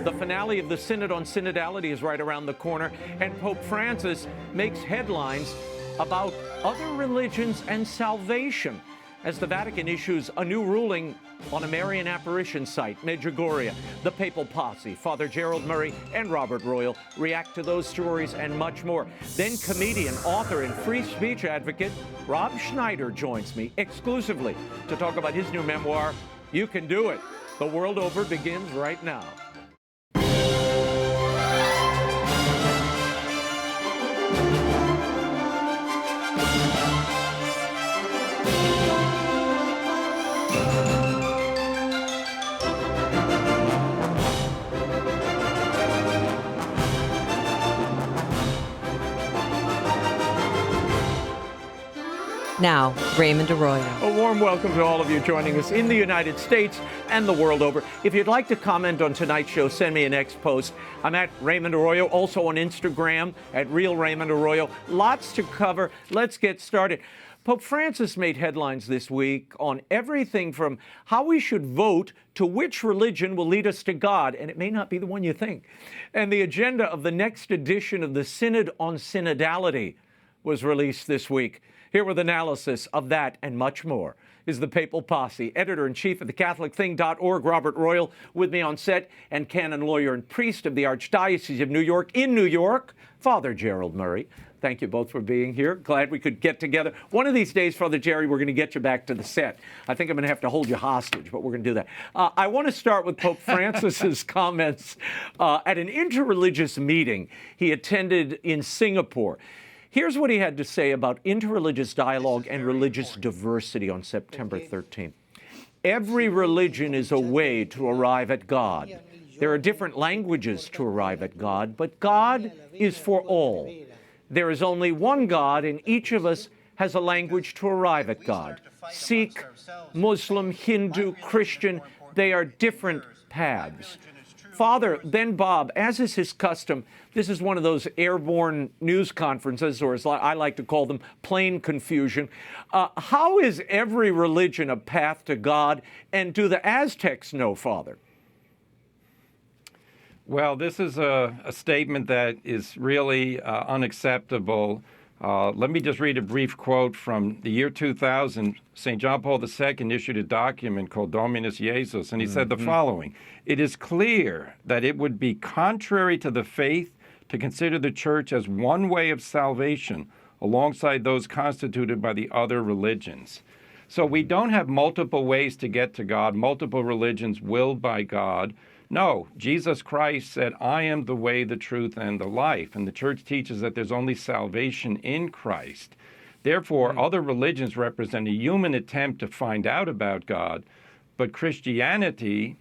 The finale of the Synod on Synodality is right around the corner, and Pope Francis makes headlines about other religions and salvation as the Vatican issues a new ruling on a Marian apparition site, Medjugorje. The papal posse, Father Gerald Murray and Robert Royal, react to those stories and much more. Then comedian, author, and free speech advocate Rob Schneider joins me exclusively to talk about his new memoir, You Can Do It. The World Over begins right now. Now, Raymond Arroyo. A warm welcome to all of you joining us in the United States and the world over. If you'd like to comment on tonight's show, send me an X post. I'm at Raymond Arroyo, also on Instagram at Real Raymond Arroyo. Lots to cover. Let's get started. Pope Francis made headlines this week on everything from how we should vote to which religion will lead us to God, and it may not be the one you think. And the agenda of the next edition of the Synod on Synodality was released this week. Here with analysis of that and much more is the Papal Posse, editor-in-chief of thecatholicthing.org, Robert Royal, with me on set, and canon lawyer and priest of the Archdiocese of New York, in New York, Father Gerald Murray. Thank you both for being here. Glad we could get together. One of these days, Father Jerry, we're going to get you back to the set. I think I'm going to have to hold you hostage, but we're going to do that. I want to start with Pope Francis's comments at an interreligious meeting he attended in Singapore. Here's what he had to say about interreligious dialogue and religious diversity on September 13th. Every religion is a way to arrive at God. There are different languages to arrive at God, but God is for all. There is only one God, and each of us has a language to arrive at God. Sikh, Muslim, Hindu, Christian, they are different paths. Father, then Bob, as is his custom, this is one of those airborne news conferences, or as I like to call them, plain confusion. How is every religion a path to God, and do the Aztecs know, Father? Well, this is a statement that is really unacceptable. Let me just read a brief quote from the year 2000. St. John Paul II issued a document called Dominus Jesus, and he said the following: "It is clear that it would be contrary to the faith to consider the Church as one way of salvation alongside those constituted by the other religions." So we don't have multiple ways to get to God, multiple religions willed by God. No, Jesus Christ said, "I am the way, the truth, and the life." And the Church teaches that there's only salvation in Christ. Therefore, other religions represent a human attempt to find out about God, but Christianity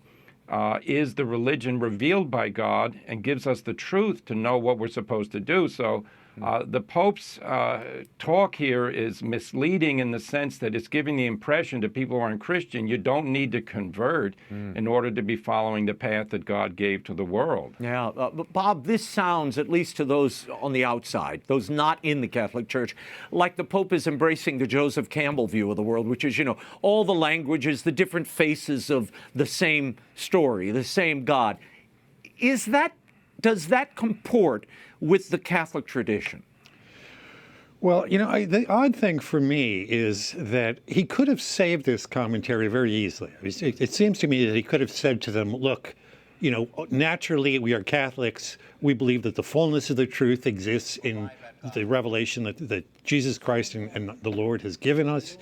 is the religion revealed by God and gives us the truth to know what we're supposed to do. So the Pope's talk here is misleading in the sense that it's giving the impression to people who aren't Christian, you don't need to convert in order to be following the path that God gave to the world. Yeah, Bob, this sounds, at least to those on the outside, those not in the Catholic Church, like the Pope is embracing the Joseph Campbell view of the world, which is, you know, all the languages, the different faces of the same story, the same God. Does that comport with the Catholic tradition? Well, you know, the odd thing for me is that he could have saved this commentary very easily. It seems to me that he could have said to them, look, you know, naturally we are Catholics. We believe that the fullness of the truth exists in the revelation that Jesus Christ and the Lord has given us,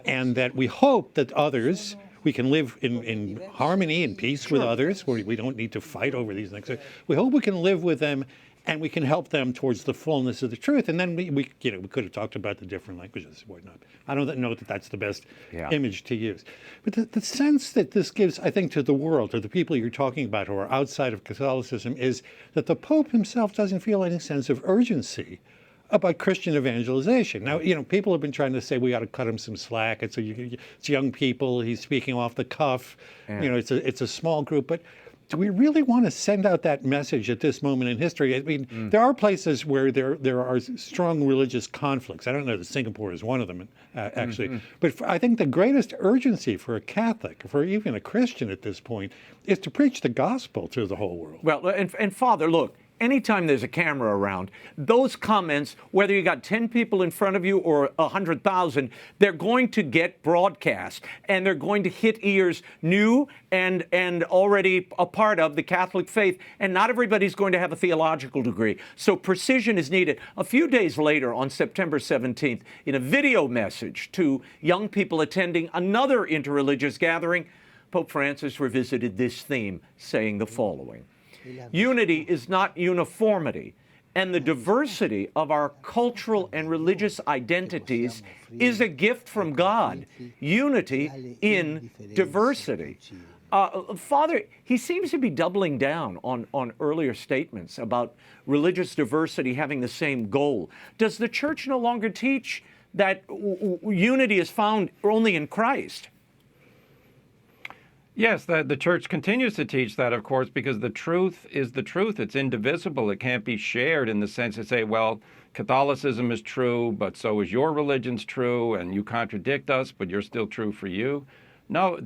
and that we hope that others, we can live in harmony and peace with others, where we don't need to fight over these things. We hope we can live with them, and we can help them towards the fullness of the truth. And then we could have talked about the different languages and whatnot. I don't know that that's the best image to use. But the sense that this gives, I think, to the world, to the people you're talking about who are outside of Catholicism, is that the Pope himself doesn't feel any sense of urgency about Christian evangelization. Now, you know, people have been trying to say we got to cut him some slack. It's young people. He's speaking off the cuff. You know, it's a small group. But do we really want to send out that message at this moment in history? I mean, there are places where there are strong religious conflicts. I don't know that Singapore is one of them, actually. But I think the greatest urgency for a Catholic, for even a Christian at this point, is to preach the gospel to the whole world. Well, and Father, look, anytime there's a camera around, those comments, whether you got 10 people in front of you or 100,000, they're going to get broadcast, and they're going to hit ears new and already a part of the Catholic faith, and not everybody's going to have a theological degree. So precision is needed. A few days later, on September 17th, in a video message to young people attending another interreligious gathering, Pope Francis revisited this theme, saying the following: unity is not uniformity, and the diversity of our cultural and religious identities is a gift from God. Unity in diversity. Father, he seems to be doubling down on earlier statements about religious diversity having the same goal. Does the Church no longer teach that unity is found only in Christ? Yes, the Church continues to teach that, of course, because the truth is the truth. It's indivisible. It can't be shared in the sense to say, well, Catholicism is true, but so is your religion's true, and you contradict us, but you're still true for you. No,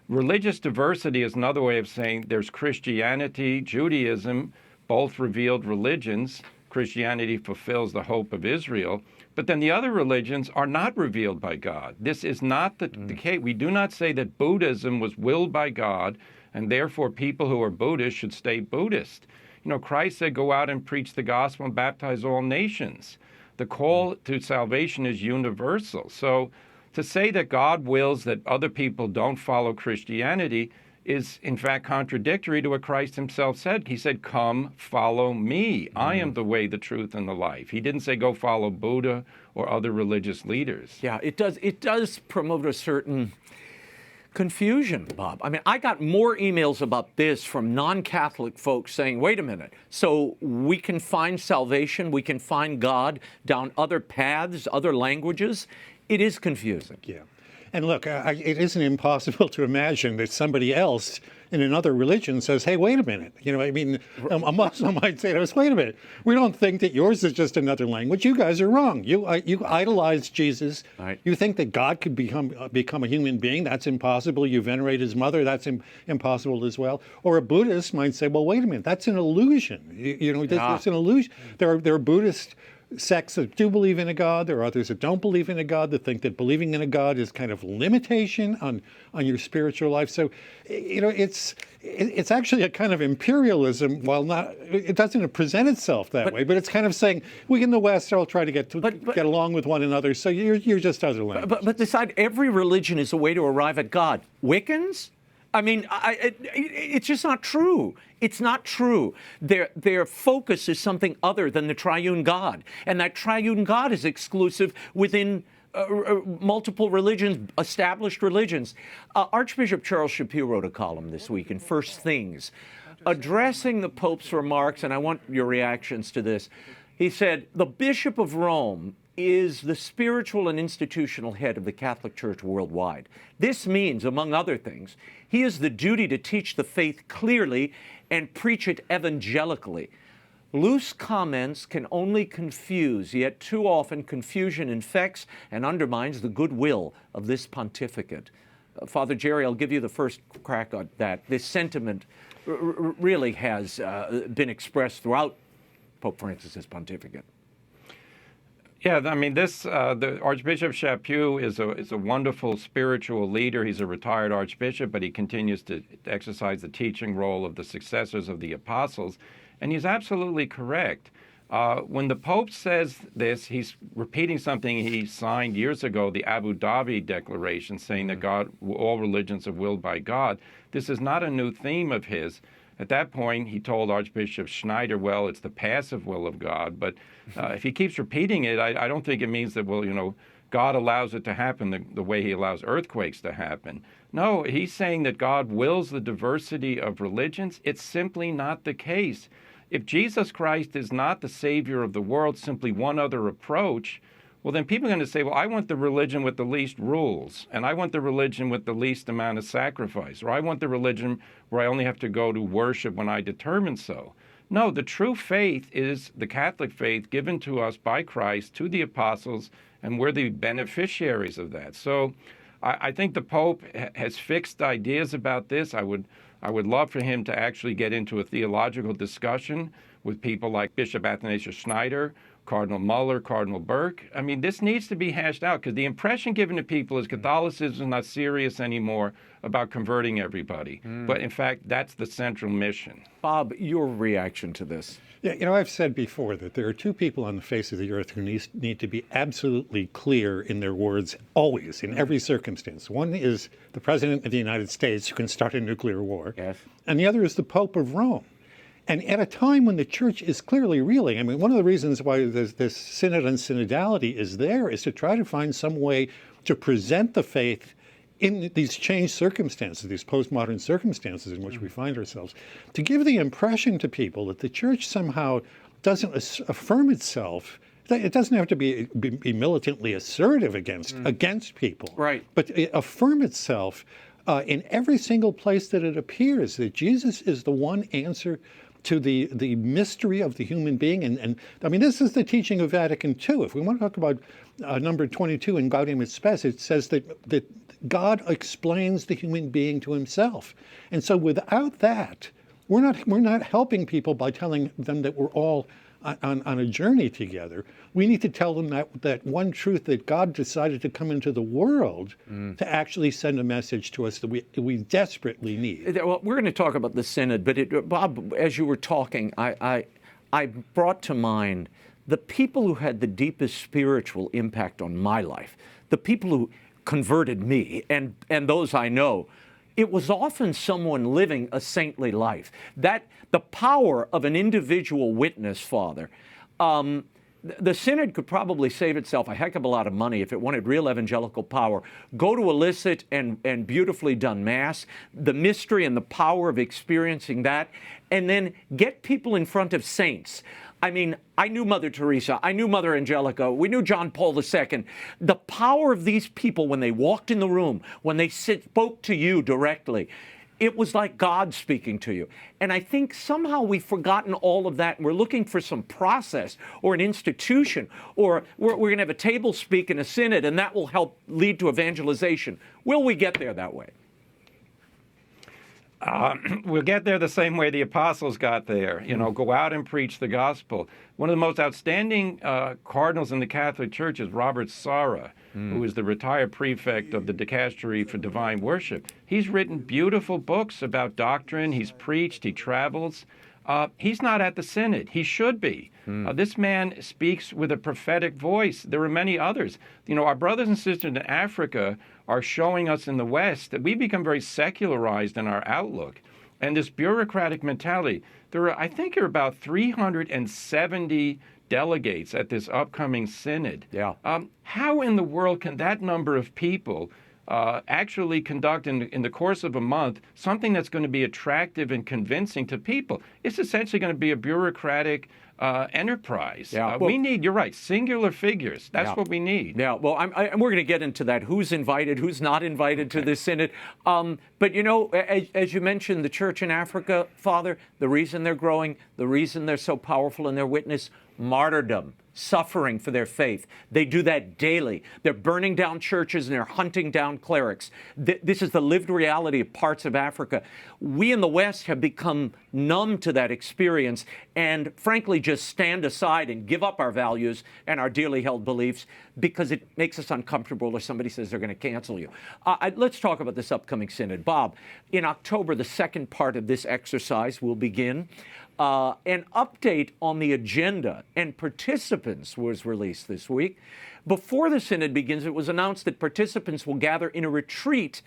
religious diversity is another way of saying there's Christianity, Judaism, both revealed religions. Christianity fulfills the hope of Israel. But then the other religions are not revealed by God. This is not the case. We do not say that Buddhism was willed by God, and therefore people who are Buddhist should stay Buddhist. You know, Christ said, go out and preach the gospel and baptize all nations. The call to salvation is universal. So to say that God wills that other people don't follow Christianity is in fact contradictory to what Christ himself said. He said, come, follow me. I am the way, the truth, and the life. He didn't say go follow Buddha or other religious leaders. Yeah, it does promote a certain confusion, Bob. I mean, I got more emails about this from non-Catholic folks saying, wait a minute, so we can find salvation, we can find God down other paths, other languages. It is confusing. Yeah. And look, it isn't impossible to imagine that somebody else in another religion says, hey, wait a minute. You know, I mean, a Muslim might say to us, wait a minute. We don't think that yours is just another language. You guys are wrong. You idolize Jesus. Right. You think that God could become a human being. That's impossible. You venerate his mother. That's impossible as well. Or a Buddhist might say, well, wait a minute. That's an illusion. You know, that's an illusion. There are Buddhist sects that do believe in a God. There are others that don't believe in a God, that think that believing in a God is kind of limitation on your spiritual life. So, you know, it's actually a kind of imperialism, while not, it doesn't present itself that way, but it's kind of saying, we in the West all try to get along with one another, so you're just other languages. But decide every religion is a way to arrive at God. Wiccans? I mean, it's just not true. It's not true. Their focus is something other than the triune God. And that triune God is exclusive within multiple religions, established religions. Archbishop Charles Chaput wrote a column this week in First Things, addressing the Pope's remarks, and I want your reactions to this. He said, the Bishop of Rome is the spiritual and institutional head of the Catholic Church worldwide. This means, among other things, he has the duty to teach the faith clearly and preach it evangelically. Loose comments can only confuse, yet too often confusion infects and undermines the goodwill of this pontificate. Father Jerry, I'll give you the first crack at that. This sentiment really has been expressed throughout Pope Francis's pontificate. Yeah, I mean, the Archbishop Chaput is a wonderful spiritual leader. He's a retired archbishop, but he continues to exercise the teaching role of the successors of the apostles. And he's absolutely correct. When the Pope says this, he's repeating something he signed years ago, the Abu Dhabi Declaration, saying that all religions are willed by God. This is not a new theme of his. At that point, he told Archbishop Schneider, well, it's the passive will of God. But if he keeps repeating it, I don't think it means that, well, you know, God allows it to happen the way he allows earthquakes to happen. No, he's saying that God wills the diversity of religions. It's simply not the case. If Jesus Christ is not the Savior of the world, simply one other approach, well, then people are going to say, well, I want the religion with the least rules, and I want the religion with the least amount of sacrifice, or I want the religion where I only have to go to worship when I determine so. No, the true faith is the Catholic faith given to us by Christ, to the apostles, and we're the beneficiaries of that. So I think the Pope has fixed ideas about this. I would love for him to actually get into a theological discussion with people like Bishop Athanasius Schneider, Cardinal Muller, Cardinal Burke. I mean, this needs to be hashed out because the impression given to people is Catholicism is not serious anymore about converting everybody. But in fact, that's the central mission. Bob, your reaction to this? Yeah, I've said before that there are two people on the face of the earth who need to be absolutely clear in their words always, in every circumstance. One is the President of the United States, who can start a nuclear war. Yes. And the other is the Pope of Rome. And at a time when the Church is clearly reeling, I mean, one of the reasons why this Synod and Synodality is there is to try to find some way to present the faith in these changed circumstances, these postmodern circumstances in which we find ourselves, to give the impression to people that the Church somehow doesn't affirm itself. It doesn't have to be militantly assertive against people, right? But affirm itself in every single place that it appears, that Jesus is the one answer to the mystery of the human being. And I mean, this is the teaching of Vatican II. If we want to talk about number 22 in Gaudium et Spes, it says that God explains the human being to himself. And so without that, we're not helping people by telling them that we're all on a journey together. We need to tell them that one truth, that God decided to come into the world to actually send a message to us that we desperately need. Well, we're going to talk about the Synod, but Bob, as you were talking, I brought to mind the people who had the deepest spiritual impact on my life, the people who converted me, and those I know. It was often someone living a saintly life. That the power of an individual witness, Father. The Synod could probably save itself a heck of a lot of money if it wanted real evangelical power. Go to illicit and beautifully done Mass, the mystery and the power of experiencing that, and then get people in front of saints. I mean, I knew Mother Teresa, I knew Mother Angelica, we knew John Paul II. The power of these people when they walked in the room, when they spoke to you directly, it was like God speaking to you. And I think somehow we've forgotten all of that, and we're looking for some process or an institution, or we're going to have a table speak in a synod, and that will help lead to evangelization. Will we get there that way? We'll get there the same way the apostles got there, go out and preach the gospel. One of the most outstanding cardinals in the Catholic Church is Robert Sarah, who is the retired prefect of the Dicastery for Divine Worship. He's written beautiful books about doctrine. He's preached. He travels. He's not at the Synod. He should be. This man speaks with a prophetic voice. There are many others. Our brothers and sisters in Africa are showing us in the West that we become very secularized in our outlook. And this bureaucratic mentality, I think there are about 370 delegates at this upcoming Synod. Yeah. How in the world can that number of people actually conduct in the course of a month something that's going to be attractive and convincing to people? It's essentially going to be a bureaucratic enterprise. Yeah. We need, you're right, singular figures. That's what we need. Yeah, well, we're going to get into that, who's invited, who's not invited to this Synod. But, as you mentioned, the church in Africa, Father, the reason they're growing, the reason they're so powerful in their witness, martyrdom, suffering for their faith. They do that daily. They're burning down churches and they're hunting down clerics. This is the lived reality of parts of Africa. We in the West have become numb to that experience and frankly just stand aside and give up our values and our dearly held beliefs because it makes us uncomfortable or somebody says they're going to cancel you. Let's talk about this upcoming Synod. Bob, in October, the second part of this exercise will begin. An update on the agenda and participants was released this week. Before the Synod begins, it was announced that participants will gather in a retreat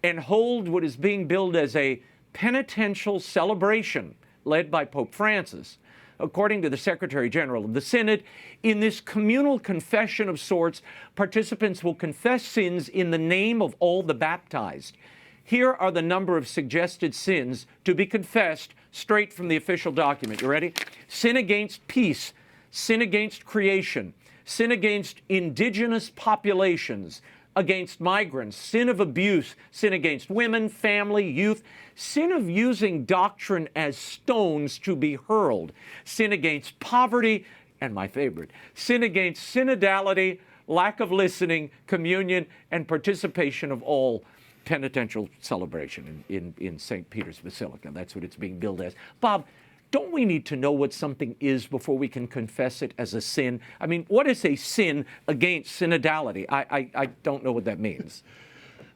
and hold what is being billed as a penitential celebration led by Pope Francis. According to the Secretary General of the Synod, in this communal confession of sorts, participants will confess sins in the name of all the baptized. Here are the number of suggested sins to be confessed straight from the official document. You ready? Sin against peace, sin against creation, sin against indigenous populations, against migrants, sin of abuse, sin against women, family, youth, sin of using doctrine as stones to be hurled, sin against poverty, and my favorite, sin against synodality, lack of listening, communion, and participation of all penitential celebration in St. Peter's Basilica. That's what it's being billed as. Bob, don't we need to know what something is before we can confess it as a sin? I mean, what is a sin against synodality? I don't know what that means.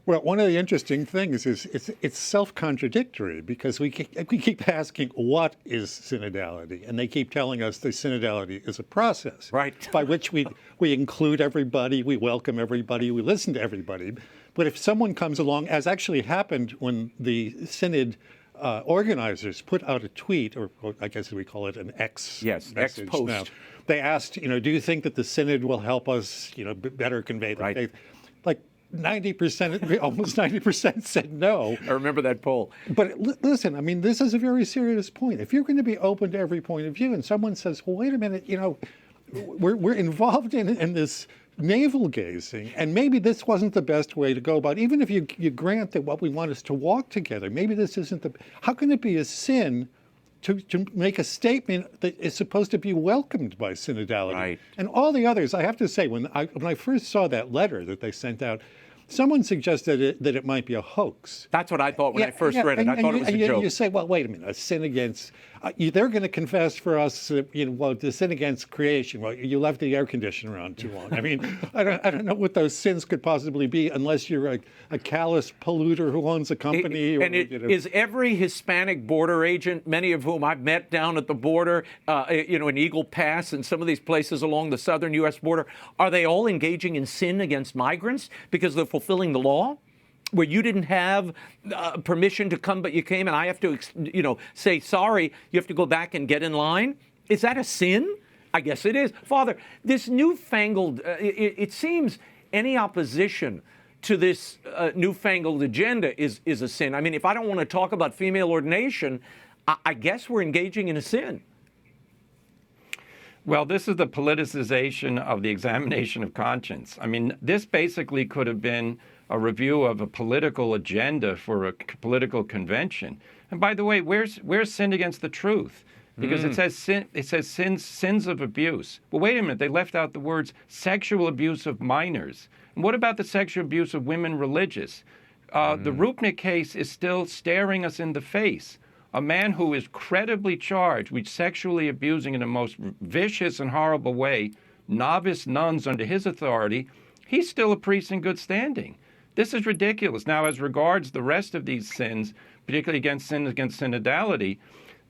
Well, one of the interesting things is it's self-contradictory, because we keep asking, what is synodality? And they keep telling us that synodality is a process, right, by which we include everybody, we welcome everybody, we listen to everybody. But if someone comes along, as actually happened when the Synod organizers put out a tweet, or I guess we call it an X message X post. now. They asked, do you think that the Synod will help us, better convey the faith? Like 90%, almost 90% said no. I remember that poll. But listen, I mean, this is a very serious point. If you're going to be open to every point of view, and someone says, well, wait a minute, we're involved in this navel gazing, and maybe this wasn't the best way to go about it. Even if you grant that what we want is to walk together, maybe this isn't how can it be a sin to make a statement that is supposed to be welcomed by synodality? Right. And all the others, I have to say, when I first saw that letter that they sent out, someone suggested that it might be a hoax. That's what I thought when I first read it. I thought it was a joke. You say, well, wait a minute, a sin against, they're going to confess for us, the sin against creation. Well, you left the air conditioner on too long. I mean, I don't know what those sins could possibly be, unless you're a callous polluter who owns a company. Is every Hispanic border agent, many of whom I've met down at the border, in Eagle Pass and some of these places along the southern U.S. border, are they all engaging in sin against migrants because they're fulfilling the law? Where you didn't have permission to come, but you came, and I have to, say sorry. You have to go back and get in line. Is that a sin? I guess it is. Father, this newfangled, it seems any opposition to this newfangled agenda is a sin. I mean, if I don't want to talk about female ordination, I guess we're engaging in a sin. Well, this is the politicization of the examination of conscience. I mean, this basically could have been a review of a political agenda for a political convention. And by the way, where's sin against the truth? Because it says sins of abuse. Well, wait a minute, they left out the words sexual abuse of minors. And what about the sexual abuse of women religious? The Rupnik case is still staring us in the face. A man who is credibly charged with sexually abusing in the most vicious and horrible way novice nuns under his authority, he's still a priest in good standing. This is ridiculous. Now, as regards the rest of these sins, particularly against synodality,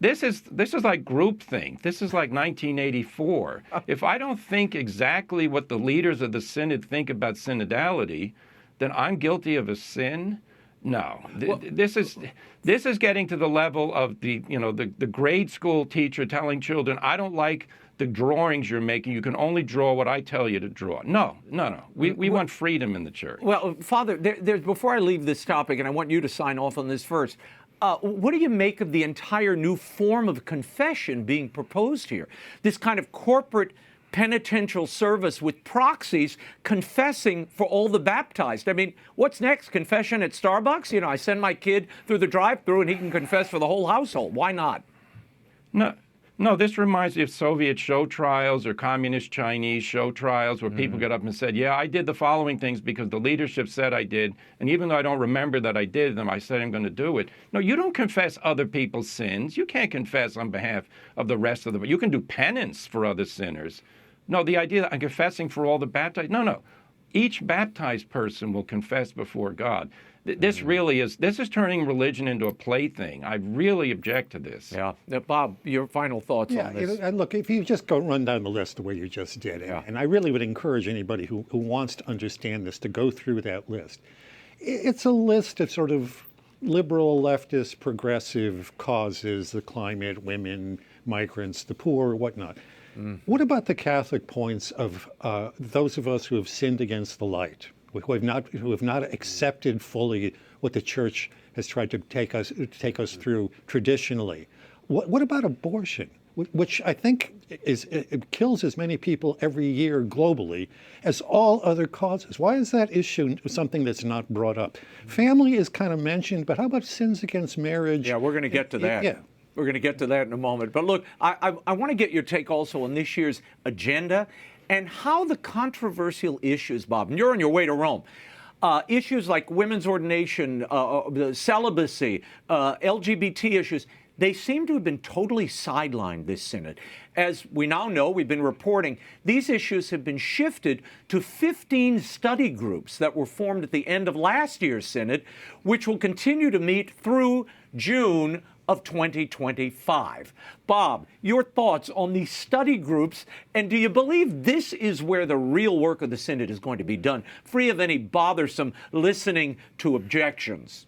this is like groupthink. This is like 1984. If I don't think exactly what the leaders of the synod think about synodality, then I'm guilty of a sin. No, this is getting to the level of the grade school teacher telling children, I don't like the drawings you're making. You can only draw what I tell you to draw. No. We want freedom in the church. Well, Father, before I leave this topic, and I want you to sign off on this first, what do you make of the entire new form of confession being proposed here? This kind of corporate penitential service with proxies confessing for all the baptized. I mean, what's next? Confession at Starbucks? I send my kid through the drive-thru and he can confess for the whole household. Why not? No, this reminds me of Soviet show trials or communist Chinese show trials where people get up and said, yeah, I did the following things because the leadership said I did. And even though I don't remember that I did them, I said I'm going to do it. No, you don't confess other people's sins. You can't confess on behalf of the rest of them. You can do penance for other sinners. No, the idea that I'm confessing for all the baptized, no. Each baptized person will confess before God. This is turning religion into a plaything. I really object to this. Yeah. Bob, your final thoughts on this? And look, if you just run down the list the way you just did, and I really would encourage anybody who wants to understand this to go through that list. It's a list of sort of liberal, leftist, progressive causes, the climate, women, migrants, the poor, whatnot. What about the Catholic points of those of us who have sinned against the light, who have not accepted fully what the Church has tried to take us through traditionally? What about abortion? which I think it kills as many people every year globally as all other causes. Why is that issue something that's not brought up? Family is kind of mentioned, but how about sins against marriage? Yeah, we're going to get to that. Yeah. We're going to get to that in a moment. But look, I want to get your take also on this year's agenda and how the controversial issues, Bob, and you're on your way to Rome, issues like women's ordination, celibacy, LGBT issues, they seem to have been totally sidelined this synod. As we now know, we've been reporting, these issues have been shifted to 15 study groups that were formed at the end of last year's synod, which will continue to meet through June of 2025. Bob, your thoughts on these study groups, and do you believe this is where the real work of the synod is going to be done, free of any bothersome listening to objections?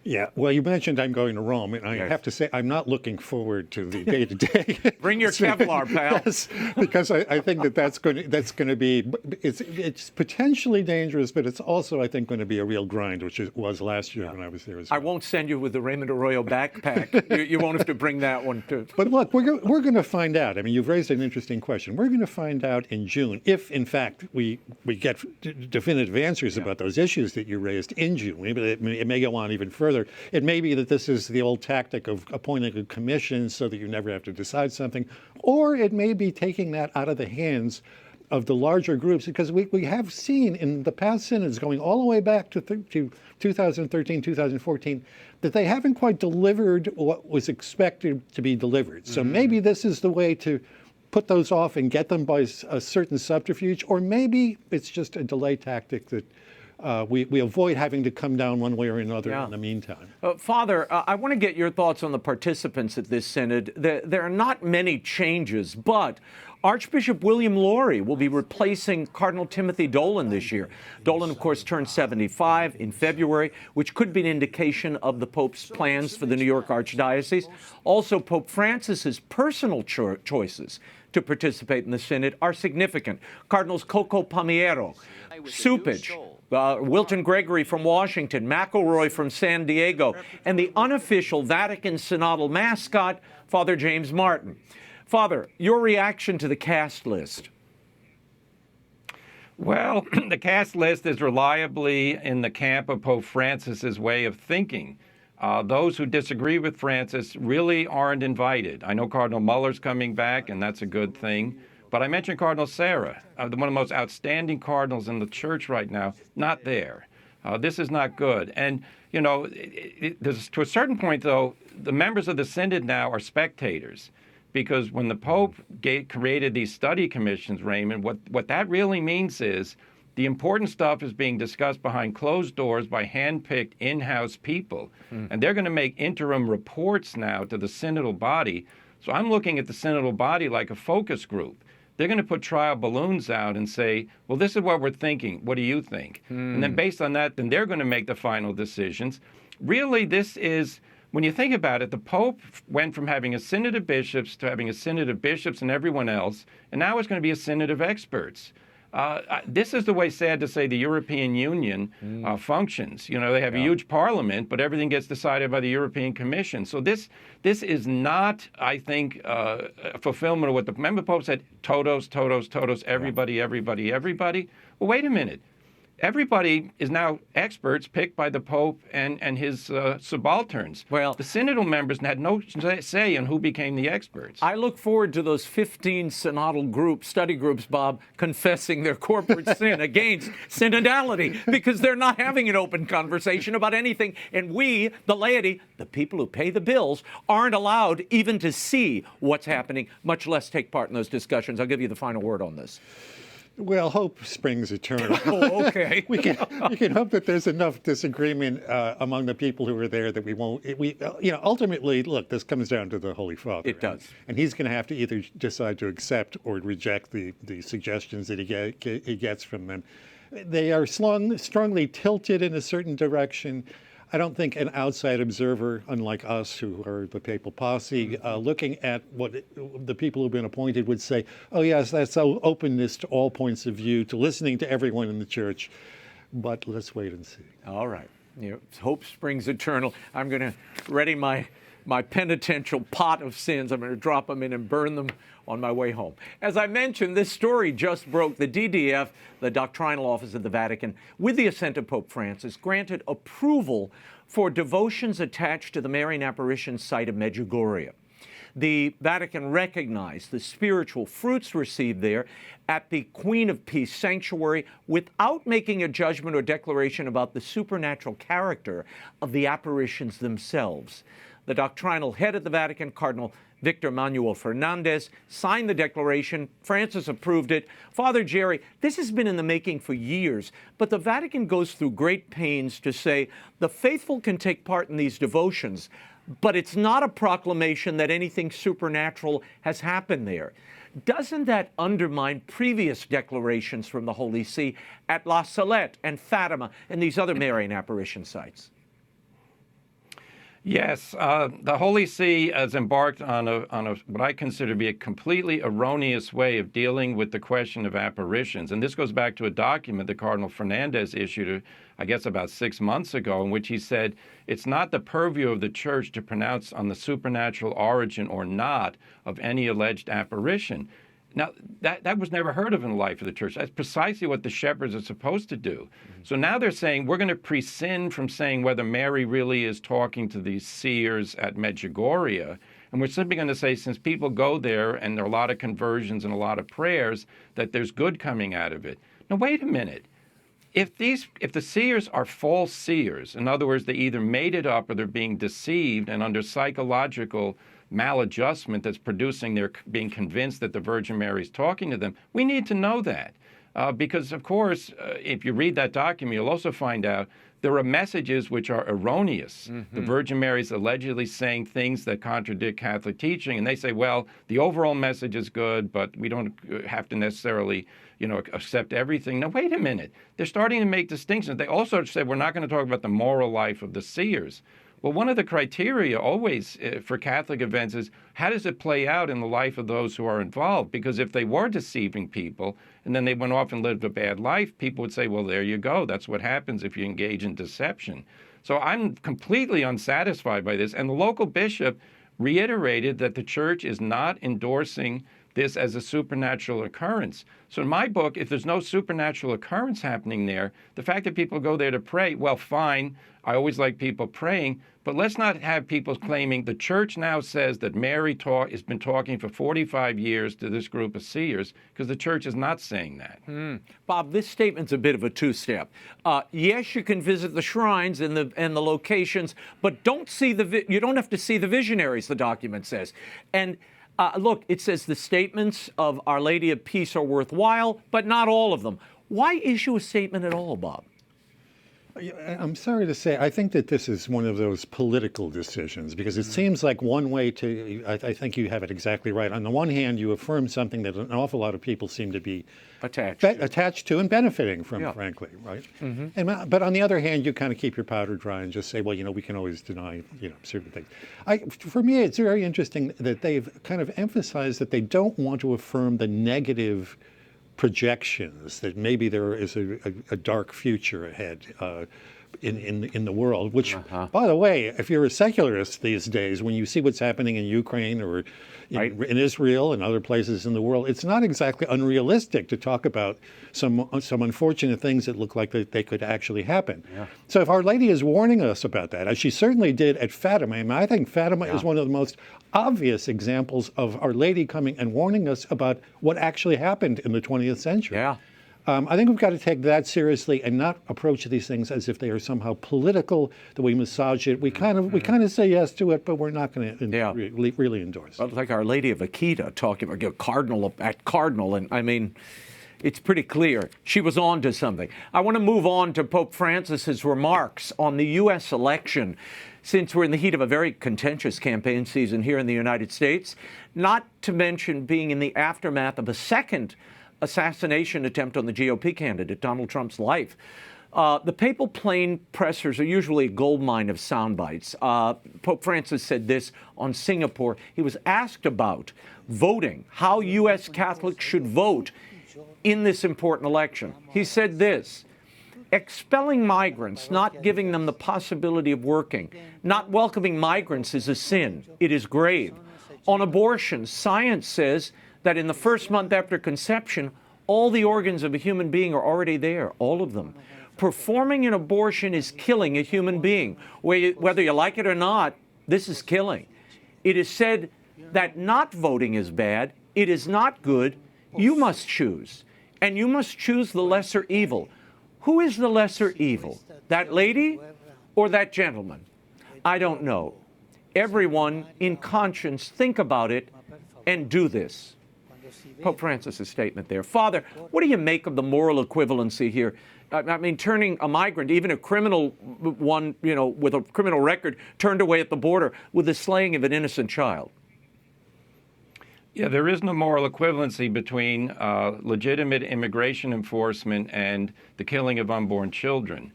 Yeah, well, you mentioned I'm going to Rome, and I have to say I'm not looking forward to the day-to-day. Bring your Kevlar, pal. Yes, because I think that's going to be it's potentially dangerous, but it's also I think going to be a real grind, which it was last year when I was there as well. I won't send you with the Raymond Arroyo backpack. you won't have to bring that one too. But look, we're going to find out. I mean, you've raised an interesting question. We're going to find out in June if, in fact, we get definitive answers about those issues that you raised in June. Maybe it may go on even further. It may be that this is the old tactic of appointing a commission so that you never have to decide something, or it may be taking that out of the hands of the larger groups, because we have seen in the past synods going all the way back to 2013, 2014, that they haven't quite delivered what was expected to be delivered. So maybe this is the way to put those off and get them by a certain subterfuge, or maybe it's just a delay tactic that we avoid having to come down one way or another in the meantime. Father, I want to get your thoughts on the participants at this synod. There are not many changes, but Archbishop William Lori will be replacing Cardinal Timothy Dolan this year. Dolan, of course, turned 75 in February, which could be an indication of the Pope's plans for the New York Archdiocese. Also, Pope Francis's personal choices to participate in the synod are significant. Cardinals Coco Palmiero, Supich, Wilton Gregory from Washington, McElroy from San Diego, and the unofficial Vatican Synodal mascot, Father James Martin. Father, your reaction to the cast list? Well, the cast list is reliably in the camp of Pope Francis's way of thinking. Those who disagree with Francis really aren't invited. I know Cardinal Muller's coming back, and that's a good thing. But I mentioned Cardinal Sarah, one of the most outstanding cardinals in the church right now, not there. This is not good. And, you know, to a certain point, though, the members of the synod now are spectators. Because when the Pope created these study commissions, Raymond, what that really means is the important stuff is being discussed behind closed doors by hand-picked in-house people. And they're going to make interim reports now to the synodal body. So I'm looking at the synodal body like a focus group. They're going to put trial balloons out and say, well, this is what we're thinking. What do you think? And then based on that, then they're going to make the final decisions. Really, this is, when you think about it, the Pope went from having a synod of bishops to having a synod of bishops and everyone else, and now it's going to be a synod of experts. This is the way, sad to say, the European Union functions. You know, they have a huge parliament, but everything gets decided by the European Commission. So this is not, I think, a fulfillment of what the Pope said, todos, everybody, everybody, everybody. Well, wait a minute. Everybody is now experts picked by the Pope and his subalterns. Well, the synodal members had no say in who became the experts. I look forward to those 15 synodal study groups, Bob, confessing their corporate sin against synodality, because they're not having an open conversation about anything. And we, the laity, the people who pay the bills, aren't allowed even to see what's happening, much less take part in those discussions. I'll give you the final word on this. Well, hope springs eternal. Oh, okay. we can hope that there's enough disagreement among the people who are there that we won't. Ultimately, look, this comes down to the Holy Father. It does, and he's going to have to either decide to accept or reject the suggestions that he gets from them. They are strongly tilted in a certain direction. I don't think an outside observer, unlike us, who are the papal posse, looking at what the people who've been appointed would say, oh, yes, that's openness to all points of view, to listening to everyone in the church. But let's wait and see. All right. Hope springs eternal. I'm going to ready my my penitential pot of sins. I'm going to drop them in and burn them on my way home. As I mentioned, this story just broke. The DDF, the Doctrinal Office of the Vatican, with the assent of Pope Francis, granted approval for devotions attached to the Marian apparition site of Medjugorje. The Vatican recognized the spiritual fruits received there at the Queen of Peace sanctuary without making a judgment or declaration about the supernatural character of the apparitions themselves. The doctrinal head of the Vatican, Cardinal Victor Manuel Fernandez, signed the declaration. Francis approved it. Father Jerry, this has been in the making for years, but the Vatican goes through great pains to say the faithful can take part in these devotions, but it's not a proclamation that anything supernatural has happened there. Doesn't that undermine previous declarations from the Holy See at La Salette and Fatima and these other Marian apparition sites? Yes, the Holy See has embarked on what I consider to be a completely erroneous way of dealing with the question of apparitions. And this goes back to a document that Cardinal Fernandez issued, I guess about 6 months ago, in which he said it's not the purview of the Church to pronounce on the supernatural origin or not of any alleged apparition. Now, that was never heard of in the life of the Church. That's precisely what the shepherds are supposed to do. Mm-hmm. So now they're saying we're going to prescind from saying whether Mary really is talking to these seers at Medjugorje, and we're simply going to say since people go there and there are a lot of conversions and a lot of prayers, that there's good coming out of it. Now, wait a minute. If the seers are false seers, in other words, they either made it up or they're being deceived and under psychological maladjustment that's producing their being convinced that the Virgin Mary is talking to them, we need to know that. Because, of course, if you read that document, you'll also find out there are messages which are erroneous. Mm-hmm. The Virgin Mary is allegedly saying things that contradict Catholic teaching, and they say, well, the overall message is good, but we don't have to necessarily, accept everything. Now, wait a minute. They're starting to make distinctions. They also said we're not going to talk about the moral life of the seers. Well, one of the criteria always for Catholic events is how does it play out in the life of those who are involved? Because if they were deceiving people and then they went off and lived a bad life, people would say, well, there you go. That's what happens if you engage in deception. So I'm completely unsatisfied by this. And the local bishop reiterated that the Church is not endorsing this as a supernatural occurrence. So in my book, if there's no supernatural occurrence happening there, the fact that people go there to pray, well, fine. I always like people praying, but let's not have people claiming the Church now says that Mary has been talking for 45 years to this group of seers, because the Church is not saying that. Bob, this statement's a bit of a two-step. Yes, you can visit the shrines and the locations, but you don't have to see the visionaries, the document says. And look, it says the statements of Our Lady of Peace are worthwhile, but not all of them. Why issue a statement at all, Bob? I'm sorry to say, I think that this is one of those political decisions, because it seems like one way to, I think you have it exactly right. On the one hand, you affirm something that an awful lot of people seem to be attached to and benefiting from, frankly, right? Mm-hmm. But on the other hand, you kind of keep your powder dry and just say, well, we can always deny, certain things. For me, it's very interesting that they've kind of emphasized that they don't want to affirm the negative projections that maybe there is a dark future ahead in the world, which, by the way, if you're a secularist these days, when you see what's happening in Ukraine or in Israel and other places in the world, it's not exactly unrealistic to talk about some unfortunate things that look like they could actually happen. Yeah. So if Our Lady is warning us about that, as she certainly did at Fatima, and I think Fatima is one of the most obvious examples of Our Lady coming and warning us about what actually happened in the 20th century. Yeah. I think we've got to take that seriously and not approach these things as if they are somehow political, that we massage it. We kind of say yes to it, but we're not going to really endorse it. Well, it's like Our Lady of Akita talking about Cardinal at Cardinal, and I mean, it's pretty clear she was on to something. I want to move on to Pope Francis's remarks on the U.S. election, since we're in the heat of a very contentious campaign season here in the United States, not to mention being in the aftermath of a second assassination attempt on the GOP candidate, Donald Trump's life. The papal plane pressers are usually a goldmine of sound bites. Pope Francis said this on Singapore. He was asked about voting, how U.S. Catholics should vote in this important election. He said this: Expelling migrants, not giving them the possibility of working, not welcoming migrants is a sin. It is grave. On abortion, science says that in the first month after conception, all the organs of a human being are already there, all of them. Performing an abortion is killing a human being. Whether you like it or not, this is killing. It is said that not voting is bad. It is not good. You must choose. And you must choose the lesser evil. Who is the lesser evil? That lady or that gentleman? I don't know. Everyone in conscience think about it and do this. Pope Francis' statement there. Father, what do you make of the moral equivalency here? I mean, turning a migrant, even a criminal one, with a criminal record, turned away at the border with the slaying of an innocent child. Yeah, there is no moral equivalency between legitimate immigration enforcement and the killing of unborn children.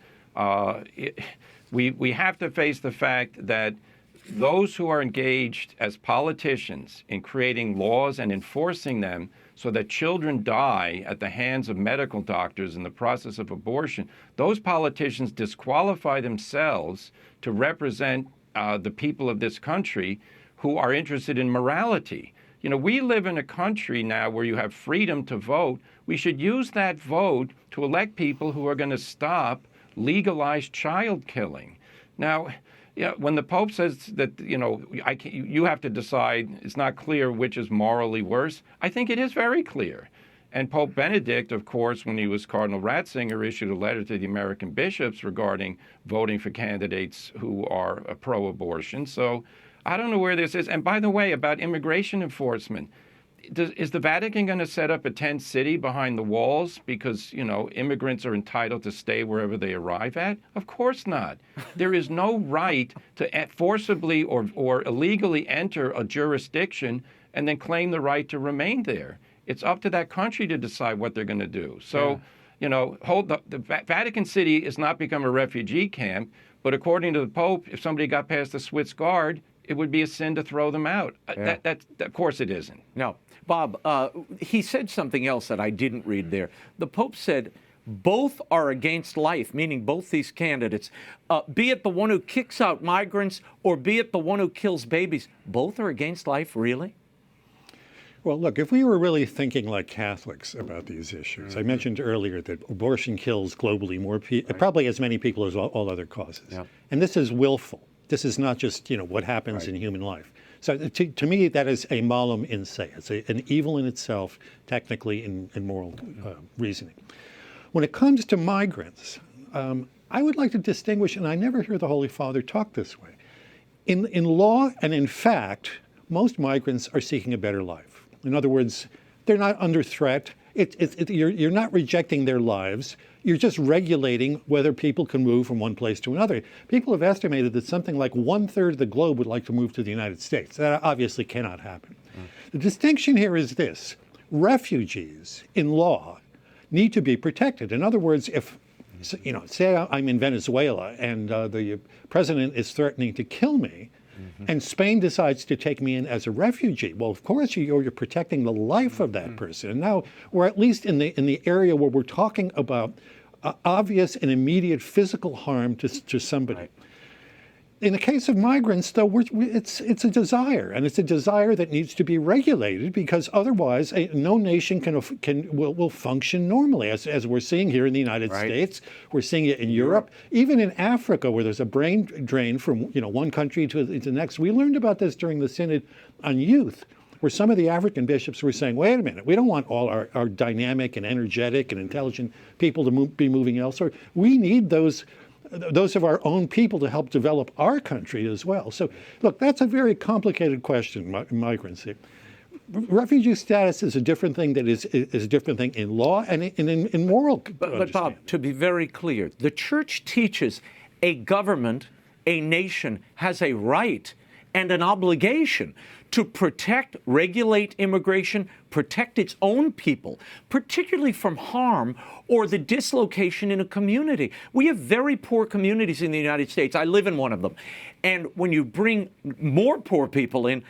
We have to face the fact that those who are engaged as politicians in creating laws and enforcing them so that children die at the hands of medical doctors in the process of abortion, those politicians disqualify themselves to represent the people of this country who are interested in morality. We live in a country now where you have freedom to vote. We should use that vote to elect people who are going to stop legalized child killing. Now, when the Pope says that, you have to decide, it's not clear which is morally worse, I think it is very clear. And Pope Benedict, of course, when he was Cardinal Ratzinger, issued a letter to the American bishops regarding voting for candidates who are pro-abortion. So I don't know where this is. And by the way, about immigration enforcement, is the Vatican going to set up a tent city behind the walls because, immigrants are entitled to stay wherever they arrive at? Of course not. There is no right to forcibly or illegally enter a jurisdiction and then claim the right to remain there. It's up to that country to decide what they're going to do. So, the Vatican City has not become a refugee camp, but according to the Pope, if somebody got past the Swiss Guard, it would be a sin to throw them out. Yeah. Of course it isn't. No. Bob, he said something else that I didn't read there. The Pope said both are against life, meaning both these candidates, be it the one who kicks out migrants or be it the one who kills babies. Both are against life, really? Well, look, if we were really thinking like Catholics about these issues, I mentioned earlier that abortion kills globally more people, probably as many people as all other causes. Yeah. And this is willful. This is not just, what happens in human life. So to me, that is a malum in se. It's an evil in itself, technically, in moral reasoning. When it comes to migrants, I would like to distinguish, and I never hear the Holy Father talk this way. In law and in fact, most migrants are seeking a better life. In other words, they're not under threat. You're not rejecting their lives. You're just regulating whether people can move from one place to another. People have estimated that something like 1/3 of the globe would like to move to the United States. That obviously cannot happen. The distinction here is this. Refugees in law need to be protected. In other words, if, say I'm in Venezuela and the president is threatening to kill me, and Spain decides to take me in as a refugee. Well, of course, you're protecting the life of that person. And now we're at least in the area where we're talking about obvious and immediate physical harm to somebody. Right. In the case of migrants, though, it's a desire, and it's a desire that needs to be regulated because otherwise no nation will function normally, as we're seeing here in the United States. We're seeing it in Europe, even in Africa, where there's a brain drain from one country to the next. We learned about this during the Synod on youth, where some of the African bishops were saying, wait a minute, we don't want all our dynamic and energetic and intelligent people to be moving elsewhere. We need those of our own people to help develop our country as well. So, look, that's a very complicated question, migrancy. Refugee status is a different thing that is a different thing in law and in moral But Bob, to be very clear, the Church teaches a government, a nation, has a right and an obligation to protect, regulate immigration, protect its own people, particularly from harm or the dislocation in a community. We have very poor communities in the United States. I live in one of them. And when you bring more poor people in,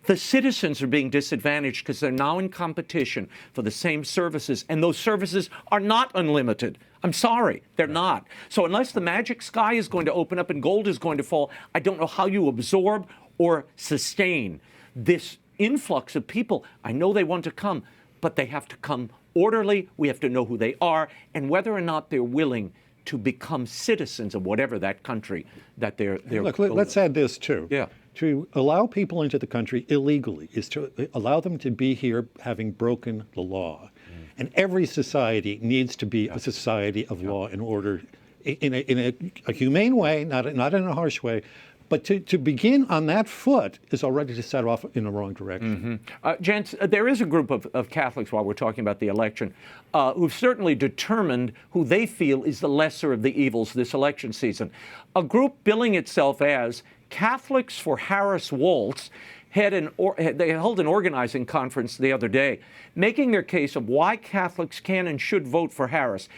The citizens are being disadvantaged because they're now in competition for the same services, and those services are not unlimited. I'm sorry, they're not. So unless the magic sky is going to open up and gold is going to fall, I don't know how you absorb or sustain this influx of people. I know they want to come, but they have to come orderly. We have to know who they are and whether or not they're willing to become citizens of whatever that country that they're Look, let's add this too. Yeah. To allow people into the country illegally is to allow them to be here having broken the law. And every society needs to be a society of law and order in a humane way, not in a harsh way. But to begin on that foot is already to set off in the wrong direction. Gents, there is a group of Catholics, while we're talking about the election, who've certainly determined who they feel is the lesser of the evils this election season. A group billing itself as Catholics for Harris-Walz they held an organizing conference the other day, making their case of why Catholics can and should vote for Harris.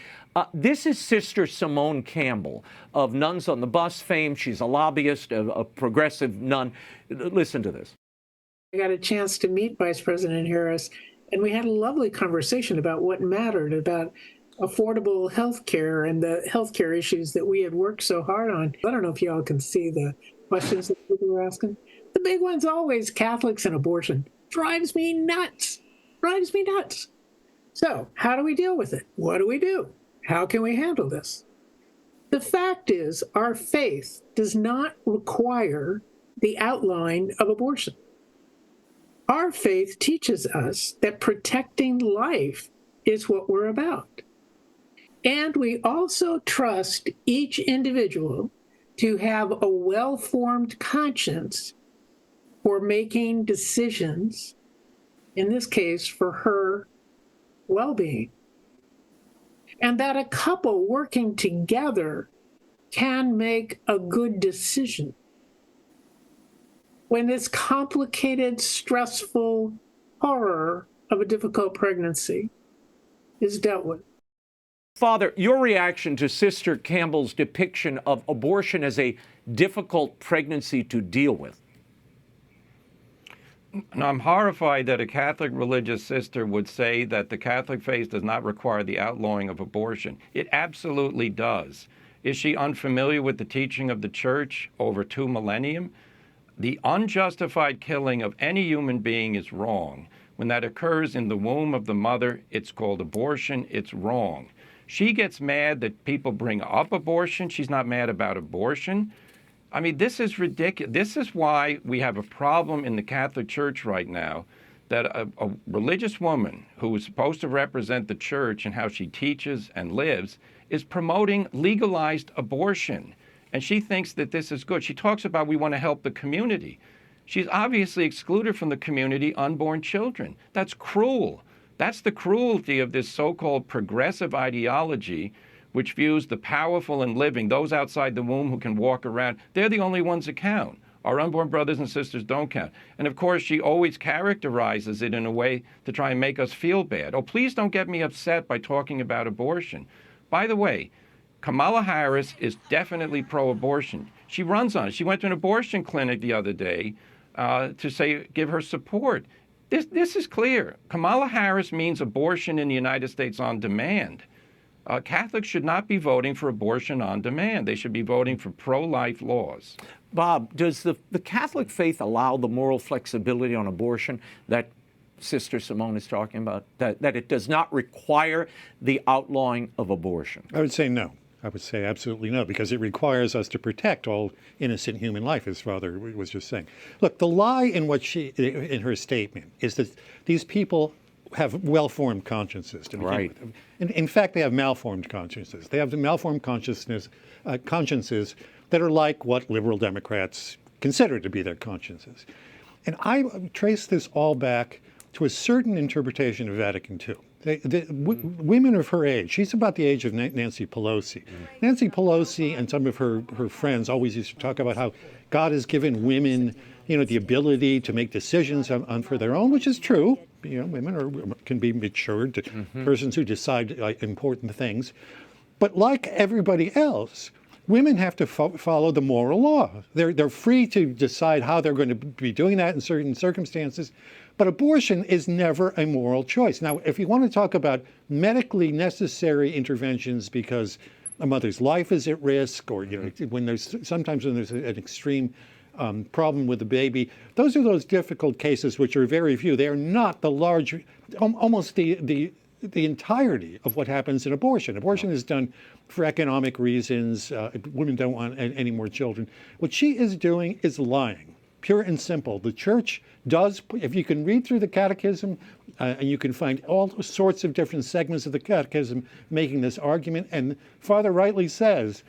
This is Sister Simone Campbell of Nuns on the Bus fame. She's a lobbyist, a progressive nun. Listen to this. I got a chance to meet Vice President Harris, and we had a lovely conversation about what mattered, about affordable health care and the health care issues that we had worked so hard on. I don't know if y'all can see the questions that people were asking. The big one's always Catholics and abortion. Drives me nuts. Drives me nuts. So how do we deal with it? What do we do? How can we handle this? The fact is, our faith does not require the outline of abortion. Our faith teaches us that protecting life is what we're about. And we also trust each individual to have a well-formed conscience for making decisions, in this case, for her well-being. And that a couple working together can make a good decision when this complicated, stressful horror of a difficult pregnancy is dealt with. Father, your reaction to Sister Campbell's depiction of abortion as a difficult pregnancy to deal with? And I'm horrified that a Catholic religious sister would say that the Catholic faith does not require the outlawing of abortion. It absolutely does. Is she unfamiliar with the teaching of the Church over 2 millennia? The unjustified killing of any human being is wrong. When that occurs in the womb of the mother, it's called abortion. It's wrong. She gets mad that people bring up abortion. She's not mad about abortion. I mean, this is ridiculous. This is why we have a problem in the Catholic Church right now, that a religious woman who is supposed to represent the Church and how she teaches and lives is promoting legalized abortion. And she thinks that this is good. She talks about we want to help the community. She's obviously excluded from the community unborn children. That's cruel. That's the cruelty of this so-called progressive ideology, which views the powerful and living, those outside the womb who can walk around, they're the only ones that count. Our unborn brothers and sisters don't count. And of course, she always characterizes it in a way to try and make us feel bad. Oh, please don't get me upset by talking about abortion. By the way, Kamala Harris is definitely pro-abortion. She runs on it. She went to an abortion clinic the other day to give her support. This is clear. Kamala Harris means abortion in the United States on demand. Catholics should not be voting for abortion on demand. They should be voting for pro-life laws. Bob, does the Catholic faith allow the moral flexibility on abortion that Sister Simone is talking about, that it does not require the outlawing of abortion? I would say no. I would say absolutely no, because it requires us to protect all innocent human life, as Father was just saying. Look, the lie in her statement is that these people have well-formed consciences. Right. In fact, they have malformed consciences. They have the malformed consciences that are like what liberal Democrats consider to be their consciences. And I trace this all back to a certain interpretation of Vatican II. Women of her age, she's about the age of Nancy Pelosi. Nancy Pelosi and some of her friends always used to talk about how God has given women, the ability to make decisions for their own, which is true. Women can be matured persons who decide important things. But like everybody else, women have to follow the moral law. They're free to decide how they're going to be doing that in certain circumstances, but abortion is never a moral choice. Now, if you want to talk about medically necessary interventions because a mother's life is at risk, or when there's an extreme problem with the baby, those are those difficult cases which are very few. They are not the large, almost the entirety of what happens in abortion. Abortion is done for economic reasons. Women don't want any more children. What she is doing is lying, pure and simple. The church does, if you can read through the catechism, and you can find all sorts of different segments of the catechism making this argument, and Father rightly says,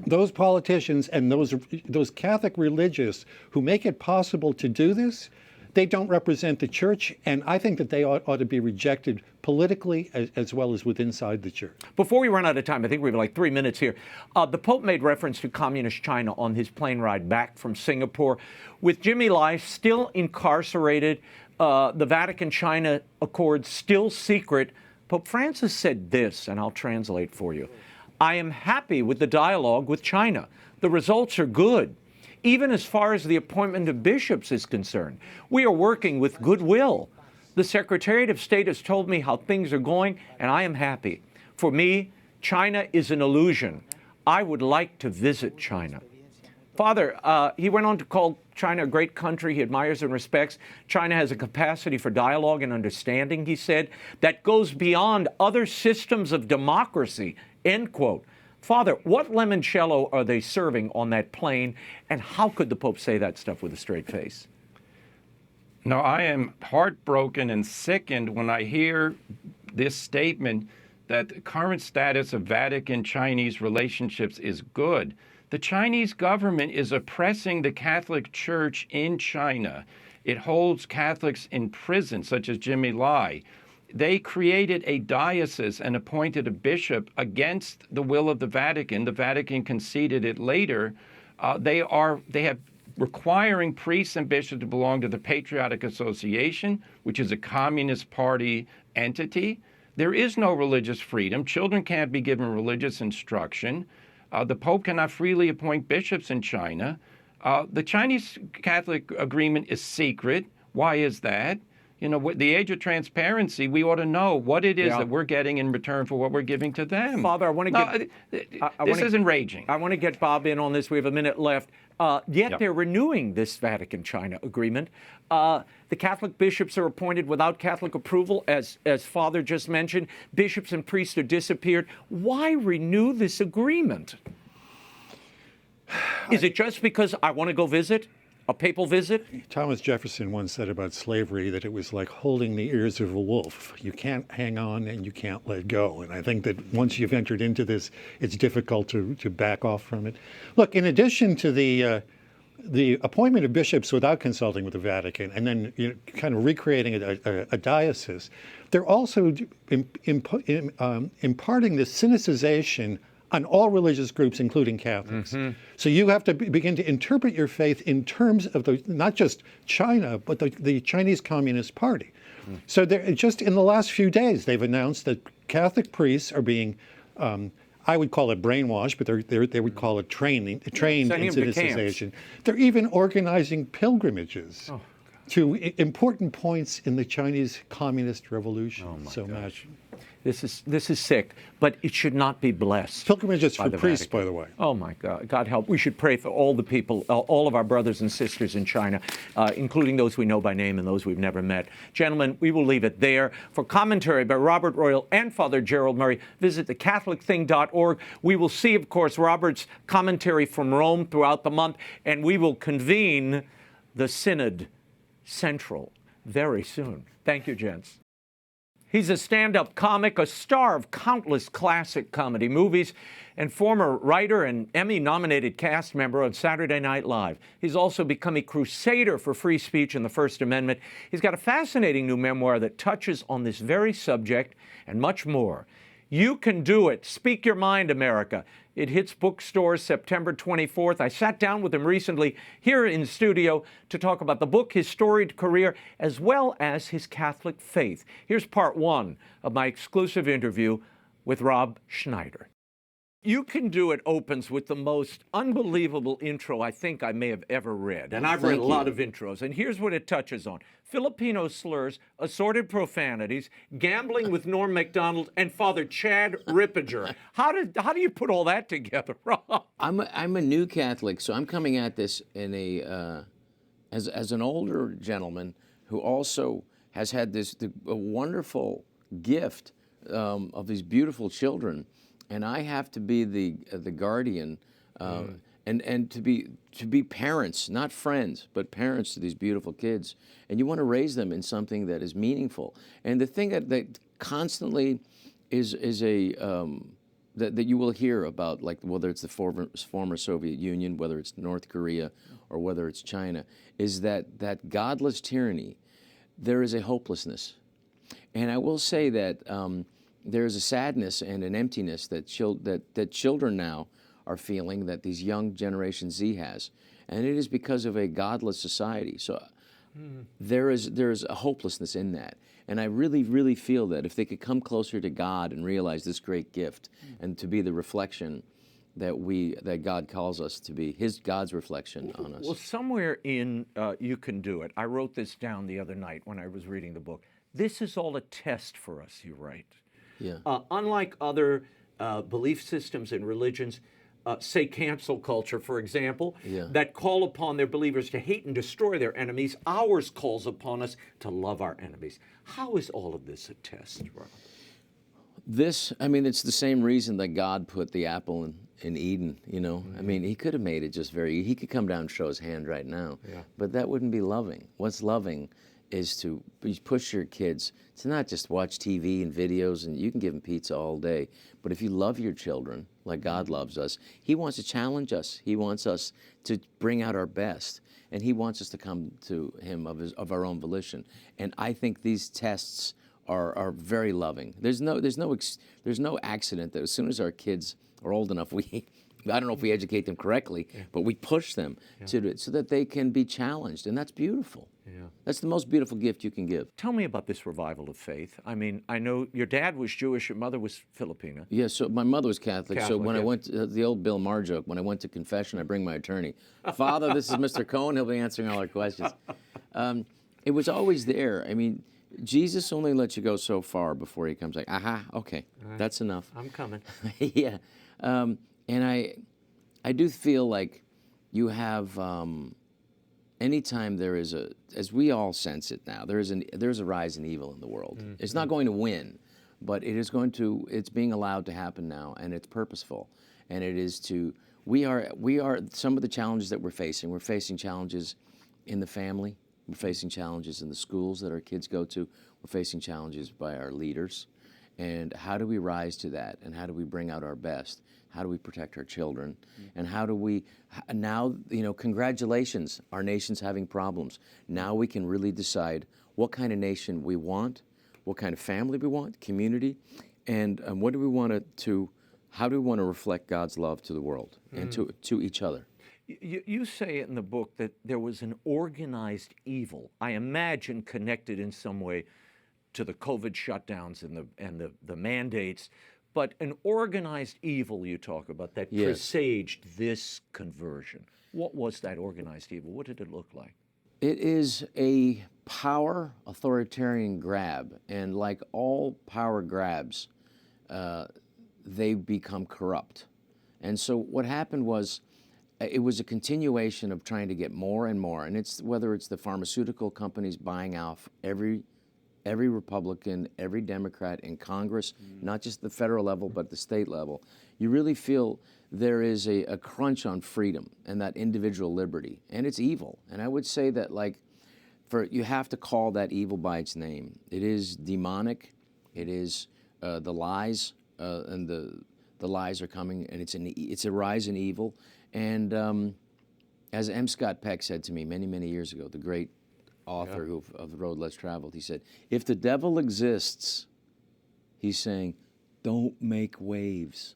those politicians and those Catholic religious who make it possible to do this, they don't represent the church, and I think that they ought to be rejected politically as well as inside the church. Before we run out of time, I think we have like 3 minutes here. The Pope made reference to Communist China on his plane ride back from Singapore. With Jimmy Lai still incarcerated, the Vatican-China Accord still secret, Pope Francis said this, and I'll translate for you. I am happy with the dialogue with China. The results are good. Even as far as the appointment of bishops is concerned, we are working with goodwill. The Secretariat of State has told me how things are going, and I am happy. For me, China is an illusion. I would like to visit China. Father, he went on to call China a great country he admires and respects. China has a capacity for dialogue and understanding, he said, that goes beyond other systems of democracy, end quote. Father, what limoncello are they serving on that plane, and how could the Pope say that stuff with a straight face? No, I am heartbroken and sickened when I hear this statement that the current status of Vatican-Chinese relationships is good. The Chinese government is oppressing the Catholic Church in China. It holds Catholics in prison, such as Jimmy Lai. They created a diocese and appointed a bishop against the will of the Vatican. The Vatican conceded it later. They have requiring priests and bishops to belong to the Patriotic Association, which is a Communist Party entity. There is no religious freedom. Children can't be given religious instruction. The Pope cannot freely appoint bishops in China. The Chinese Catholic agreement is secret. Why is that? You know, the age of transparency, we ought to know what it is that we're getting in return for what we're giving to them. Father, I want to this is enraging. I want to get Bob in on this. We have a minute left. Yet they're renewing this Vatican-China agreement. The Catholic bishops are appointed without Catholic approval, as Father just mentioned. Bishops and priests are disappeared. Why renew this agreement? Is it just because I want to go visit? A papal visit? Thomas Jefferson once said about slavery that it was like holding the ears of a wolf. You can't hang on and you can't let go. And I think that once you've entered into this, it's difficult to back off from it. Look, in addition to the appointment of bishops without consulting with the Vatican and then kind of recreating a diocese, they're also imparting the Sinicization on all religious groups, including Catholics. Mm-hmm. So you have to begin to interpret your faith in terms of not just China, but the Chinese Communist Party. Mm. So just in the last few days, they've announced that Catholic priests are being, I would call it brainwashed, but they would call it trained in Sinicization. They're even organizing pilgrimages to important points in the Chinese Communist Revolution. Oh my gosh. This is sick, but it should not be blessed. Pilgrimages for priests, by the way. Oh my God! God help. We should pray for all the people, all of our brothers and sisters in China, including those we know by name and those we've never met. Gentlemen, we will leave it there. For commentary by Robert Royal and Father Gerald Murray, visit thecatholicthing.org. We will see, of course, Robert's commentary from Rome throughout the month, and we will convene the Synod Central very soon. Thank you, gents. He's a stand-up comic, a star of countless classic comedy movies, and former writer and Emmy-nominated cast member on Saturday Night Live. He's also become a crusader for free speech and the First Amendment. He's got a fascinating new memoir that touches on this very subject and much more. You can do it. Speak Your Mind, America. It hits bookstores September 24th. I sat down with him recently here in studio to talk about the book, his storied career, as well as his Catholic faith. Here's part one of my exclusive interview with Rob Schneider. You Can Do It opens with the most unbelievable intro I think I may have ever read. And I've read a lot of intros. And here's what it touches on: Filipino slurs, assorted profanities, gambling with Norm Macdonald, and Father Chad Rippinger. How do you put all that together, Rob? I'm a new Catholic, so I'm coming at this in a as an older gentleman who also has had a wonderful gift of these beautiful children, and I have to be the guardian and to be parents, not friends, but parents to these beautiful kids. And you want to raise them in something that is meaningful. And the thing that constantly is a that you will hear about, like whether it's the former Soviet Union, whether it's North Korea, or whether it's China, is that godless tyranny. There is a hopelessness, and I will say that there is a sadness and an emptiness that children now are feeling, that these young Generation Z has, and it is because of a godless society. So there's a hopelessness in that. And I really, really feel that if they could come closer to God and realize this great gift and to be the reflection that God calls us to be, God's reflection on us. Well, somewhere in You Can Do It, I wrote this down the other night when I was reading the book. This is all a test for us, you write. Yeah. Unlike other belief systems and religions, say cancel culture, for example, that call upon their believers to hate and destroy their enemies, ours calls upon us to love our enemies. How is all of this a test, Rob? It's the same reason that God put the apple in Eden, you know. I mean, he could have made it he could come down and show his hand right now, but that wouldn't be loving. What's loving is to push your kids to not just watch TV and videos, and you can give them pizza all day, but if you love your children like God loves us, he wants to challenge us. He wants us to bring out our best, and he wants us to come to him of our own volition. And I think these tests are very loving. There's no accident that as soon as our kids are old enough, I don't know if we educate them correctly, but we push them to do it so that they can be challenged, and that's beautiful. Yeah. That's the most beautiful gift you can give. Tell me about this revival of faith. I mean, I know your dad was Jewish, your mother was Filipina. Yeah, so my mother was Catholic, so when I went to the old Bill Maher joke, when I went to confession, I bring my attorney. Father, this is Mr. Cohen, he'll be answering all our questions. It was always there. I mean, Jesus only lets you go so far before he comes like, aha, okay, that's enough. I'm coming. Yeah. And I do feel like you have, anytime there is as we all sense it now, there's a rise in evil in the world. Mm-hmm. It's not going to win, but it's being allowed to happen now, and it's purposeful. And it is we are some of the challenges that we're facing challenges in the family, we're facing challenges in the schools that our kids go to, we're facing challenges by our leaders. And how do we rise to that? And how do we bring out our best? How do we protect our children? And how do we, now, congratulations, our nation's having problems. Now we can really decide what kind of nation we want, what kind of family we want, community, and what do we want how do we want to reflect God's love to the world and to each other? You say it in the book that there was an organized evil, I imagine connected in some way to the COVID shutdowns and the mandates, but an organized evil you talk about that presaged this conversion. What was that organized evil? What did it look like? It is a power authoritarian grab, and like all power grabs, they become corrupt. And so what happened was, it was a continuation of trying to get more and more, and whether it's the pharmaceutical companies buying off every Republican, every Democrat in Congress, not just the federal level, but the state level, you really feel there is a crunch on freedom and that individual liberty, and it's evil. And I would say that, you have to call that evil by its name. It is demonic. It is the lies, and the lies are coming, and it's a rise in evil. And as M. Scott Peck said to me many, many years ago, the great author of The Road Less Traveled, he said, if the devil exists, he's saying, don't make waves.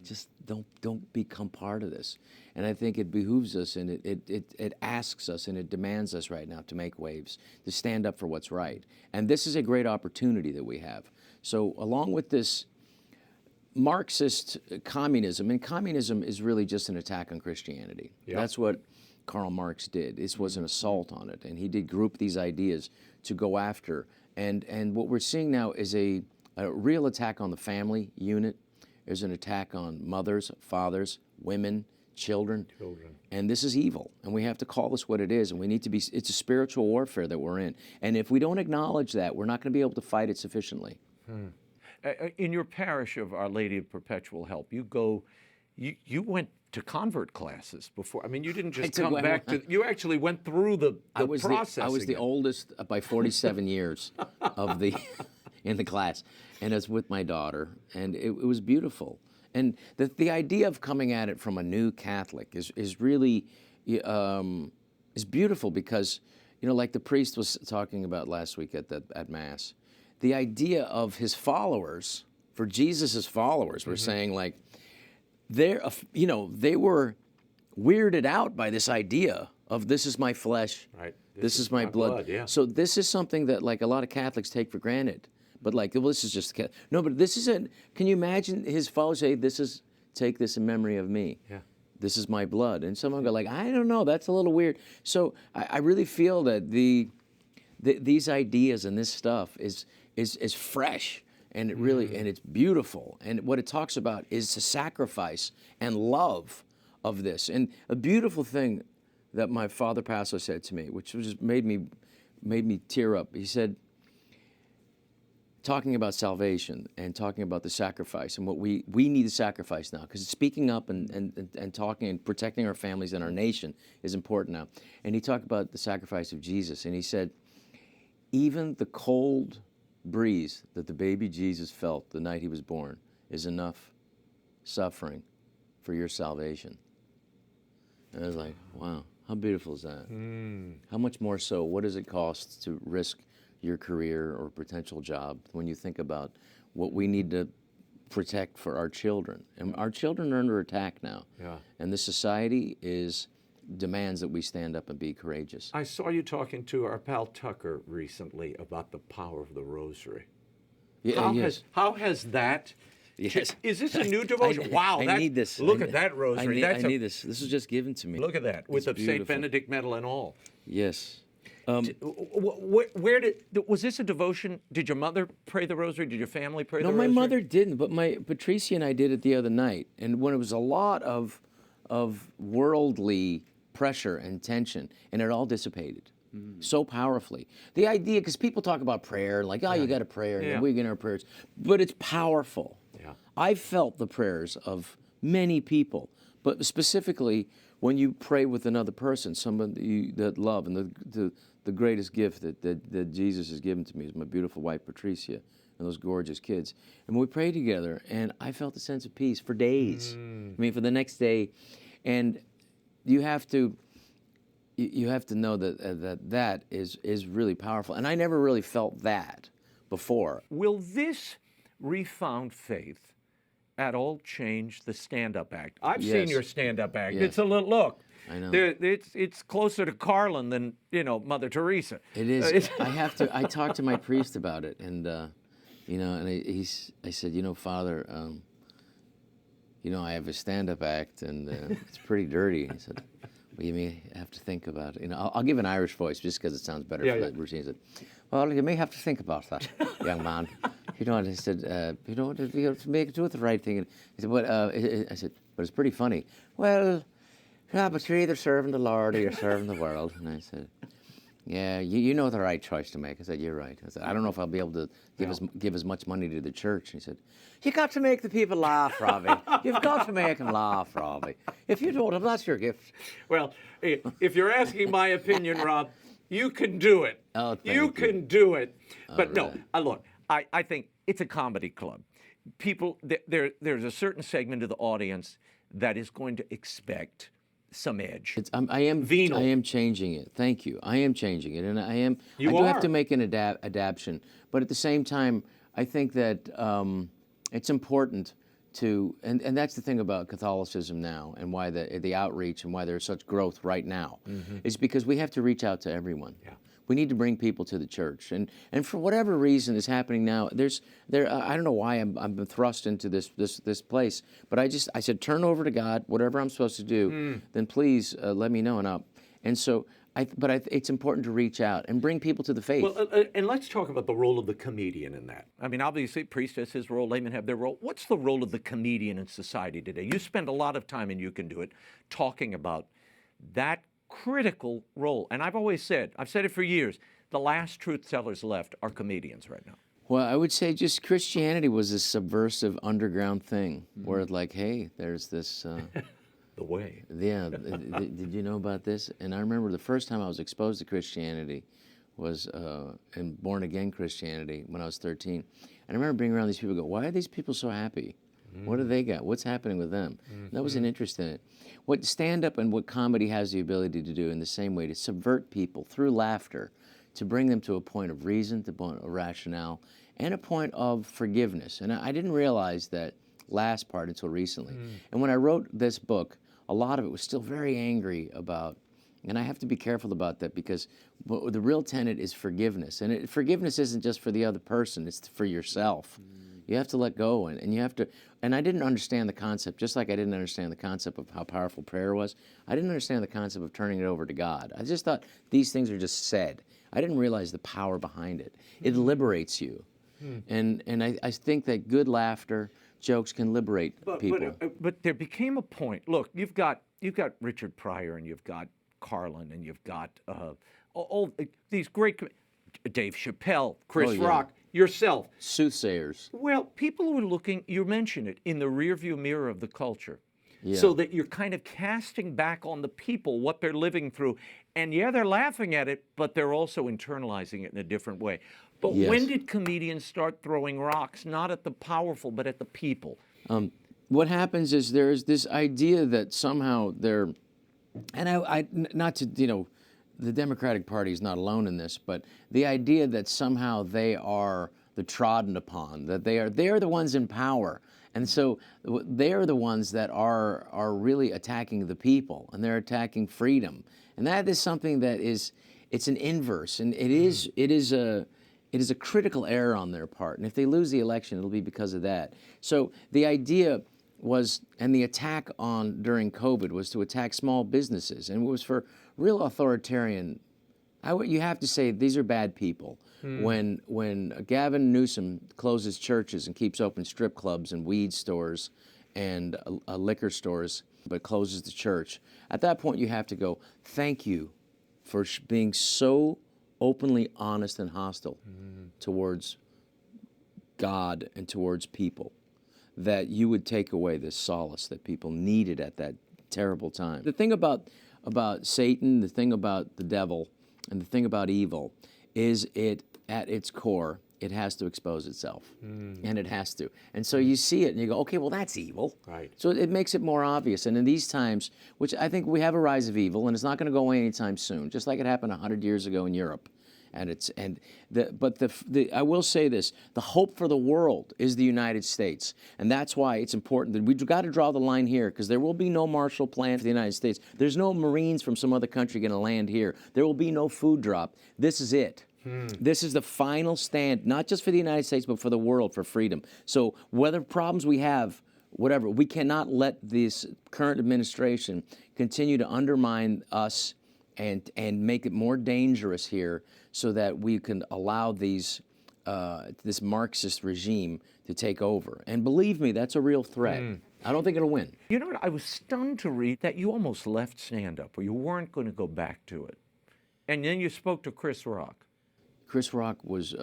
Just don't become part of this. And I think it behooves us, and it asks us, and it demands us right now to make waves, to stand up for what's right. And this is a great opportunity that we have. So along with this Marxist communism, and communism is really just an attack on Christianity. Yeah. That's what Karl Marx did. This was an assault on it, and he did group these ideas to go after. And what we're seeing now is a real attack on the family unit. There's an attack on mothers, fathers, women, children. And this is evil, and we have to call this what it is, and we need to be, it's a spiritual warfare that we're in. And if we don't acknowledge that, we're not going to be able to fight it sufficiently. In your parish of Our Lady of Perpetual Help, you went to convert classes before. I mean, you didn't just come back to, you actually went through the process. I was the oldest by 47 years in the class, and I was with my daughter, and it was beautiful. And the idea of coming at it from a new Catholic is really is beautiful, because, like the priest was talking about last week at Mass, the idea of his followers, for Jesus' followers, were saying, like, they were weirded out by this idea of, this is my flesh, Right. This is my blood. Yeah. So this is something that, like, a lot of Catholics take for granted. But, like, well, this is just, no, but this isn't, can you imagine his followers say, take this in memory of me. Yeah. This is my blood. And someone go like, I don't know, that's a little weird. So I really feel that these ideas and this stuff is fresh, and it really, and it's beautiful. And what it talks about is the sacrifice and love of this. And a beautiful thing that my father pastor said to me, which just made me tear up. He said, talking about salvation and talking about the sacrifice and what we need to sacrifice now, because speaking up and talking and protecting our families and our nation is important now. And he talked about the sacrifice of Jesus, and he said, even the cold breeze that the baby Jesus felt the night he was born is enough suffering for your salvation. And I was like, wow, how beautiful is that? How much more so, what does it cost to risk your career or potential job when you think about what we need to protect for our children? And our children are under attack now. Yeah. And this society demands that we stand up and be courageous. I saw you talking to our pal Tucker recently about the power of the rosary. Yeah, How has that? Yes. Is this a new devotion? Wow! I need this. Look at that rosary. I need this. This was just given to me. Look at that, with It's the St. beautiful. Benedict medal and all. Yes. Where was this a devotion? Did your mother pray the rosary? Did your family pray the No, rosary? my mother didn't, but Patricia and I did it the other night. And when it was a lot of worldly pressure and tension, and it all dissipated so powerfully. The idea, because people talk about prayer, like, you got to pray, and we get our prayers, but it's powerful. Yeah. I felt the prayers of many people, but specifically when you pray with another person, someone that love, and the greatest gift that Jesus has given to me is my beautiful wife, Patricia, and those gorgeous kids. And we prayed together, and I felt a sense of peace for days. I mean, for the next day. And you have to know that is really powerful. And I never really felt that before. Will this refound faith at all change the stand-up act? I've seen Yes. your stand-up act. Yes. It's a little look. I know. It's closer to Carlin than Mother Teresa. It is. I talked to my priest about it, and I said, Father, I have a stand-up act, and it's pretty dirty. He said, well, you may have to think about it. I'll give an Irish voice just because it sounds better for that routine. He said, well, you may have to think about that, young man. And I said, you have to do it the right thing. And he said, I said, but it's pretty funny. Well, yeah, but you're either serving the Lord or you're serving the world. And I said, yeah, you know the right choice to make. I said, you're right. I said, I don't know if I'll be able to give as much money to the church. He said, you got to make the people laugh, Robbie. You've got to make them laugh, Robbie. If you don't, that's your gift. Well, if you're asking my opinion, Rob, you can do it. Oh, thank you can do it. But right. no, look, I think it's a comedy club. People, there's a certain segment of the audience that is going to expect some edge. I am Venal. I am changing it. Thank you. I am changing it, and I do have to make an adaptation. But at the same time, I think that it's important to, and that's the thing about Catholicism now, and why the outreach and why there's such growth right now, is because we have to reach out to everyone. Yeah. We need to bring people to the church, and for whatever reason is happening now. I don't know why I'm been thrust into this place, but I said, turn over to God, whatever I'm supposed to do, then please let me know. And so it's important to reach out and bring people to the faith. Well, and let's talk about the role of the comedian in that. I mean, obviously, priest has his role, laymen have their role. What's the role of the comedian in society today? You spend a lot of time, and you can do it, talking about that critical role. And I've said it for years, the last truth tellers left are comedians right now. Well, I would say just Christianity was a subversive underground thing where it's like, hey, there's this... The way. Yeah, did you know about this? And I remember the first time I was exposed to Christianity was in born-again Christianity when I was 13. And I remember being around these people and go, why are these people so happy? What do they got? What's happening with them? That was an interest in it. What stand-up and what comedy has the ability to do in the same way, to subvert people through laughter, to bring them to a point of reason, to a point of rationale, and a point of forgiveness. And I didn't realize that last part until recently. And when I wrote this book, a lot of it was still very angry about, and I have to be careful about that because the real tenet is forgiveness. And forgiveness isn't just for the other person, it's for yourself. You have to let go, and you have to, and I didn't understand the concept, just like I didn't understand the concept of how powerful prayer was. I didn't understand the concept of turning it over to God. I just thought these things are just said. I didn't realize the power behind it. It liberates you. And I think that good laughter, jokes can liberate people. But there became a point. Look, you've got Richard Pryor, and you've got Carlin, and you've got all these great, Dave Chappelle, Chris Rock, yourself. Soothsayers. Well, people who are looking, you mentioned it, in the rearview mirror of the culture. Yeah. So that you're kind of casting back on the people what they're living through. And yeah, they're laughing at it, but they're also internalizing it in a different way. But when did comedians start throwing rocks, not at the powerful, but at the people? What happens is there's this idea that somehow they're, and I not to, the Democratic Party is not alone in this, but the idea that somehow they are the trodden upon, that they're the ones in power. And so they're the ones that are really attacking the people, and they're attacking freedom. And that is something that it's an inverse, and it is a critical error on their part. And if they lose the election, it'll be because of that. So the idea was, and the attack during COVID was to attack small businesses, and it was for real authoritarian. You have to say these are bad people. When Gavin Newsom closes churches and keeps open strip clubs and weed stores and liquor stores, but closes the church, at that point you have to go, thank you for being so openly honest and hostile towards God and towards people, that you would take away this solace that people needed at that terrible time. The thing about Satan, the thing about the devil, and the thing about evil is at its core, it has to expose itself, and it has to. And so you see it, and you go, okay, well, that's evil. Right. So it makes it more obvious. And in these times, which I think we have a rise of evil, and it's not going to go away anytime soon, just like it happened 100 years ago in Europe. But I will say this: the hope for the world is the United States, and that's why it's important that we've got to draw the line here, because there will be no Marshall Plan for the United States. There's no Marines from some other country going to land here. There will be no food drop. This is it. This is the final stand, not just for the United States, but for the world, for freedom. So whether problems we have, whatever, we cannot let this current administration continue to undermine us and make it more dangerous here, so that we can allow this Marxist regime to take over. And believe me, that's a real threat. I don't think it'll win. You know what? I was stunned to read that you almost left stand-up, or you weren't going to go back to it. And then you spoke to Chris Rock. Chris Rock was,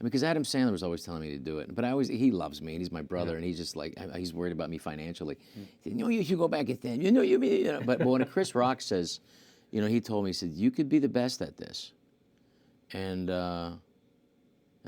because Adam Sandler was always telling me to do it. But he loves me, and he's my brother, and he's just like, he's worried about me financially. He said, you should go back and stand. But when Chris Rock says, he told me, he said, you could be the best at this. And I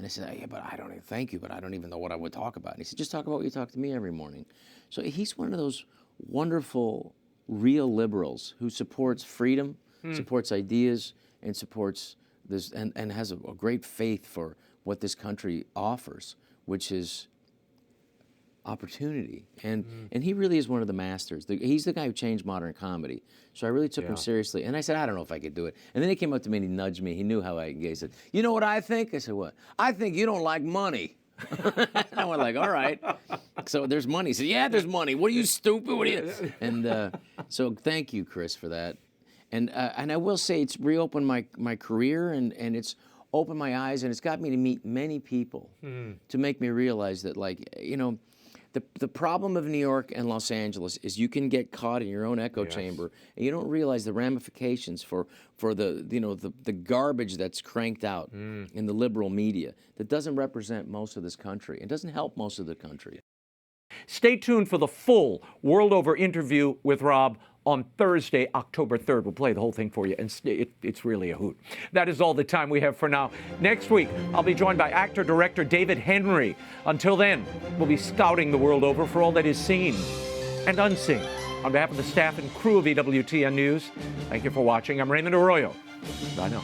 said, yeah, but I don't even, thank you, but I don't even know what I would talk about. And he said, just talk about what you talk to me every morning. So he's one of those wonderful, real liberals who supports freedom, supports ideas, and supports this, and has a great faith for what this country offers, which is opportunity. And he really is one of the masters. He's the guy who changed modern comedy. So I really took him seriously. And I said, I don't know if I could do it. And then he came up to me and he nudged me. He knew how I engaged. He said, you know what I think? I said, what? I think you don't like money. And I went like, all right. So there's money. He said, yeah, there's money. What are you, stupid? What are you? And so thank you, Chris, for that. And I will say it's reopened my career and it's opened my eyes, and it's got me to meet many people to make me realize that, like, you know, the problem of New York and Los Angeles is you can get caught in your own echo chamber, and you don't realize the ramifications for the, you know, the garbage that's cranked out in the liberal media that doesn't represent most of this country. It doesn't help most of the country. Stay tuned for the full World Over interview with Rob on Thursday, October 3rd. We'll play the whole thing for you, and it's really a hoot. That is all the time we have for now. Next week, I'll be joined by actor-director David Henry. Until then, we'll be scouting the world over for all that is seen and unseen. On behalf of the staff and crew of EWTN News, thank you for watching. I'm Raymond Arroyo. Bye now.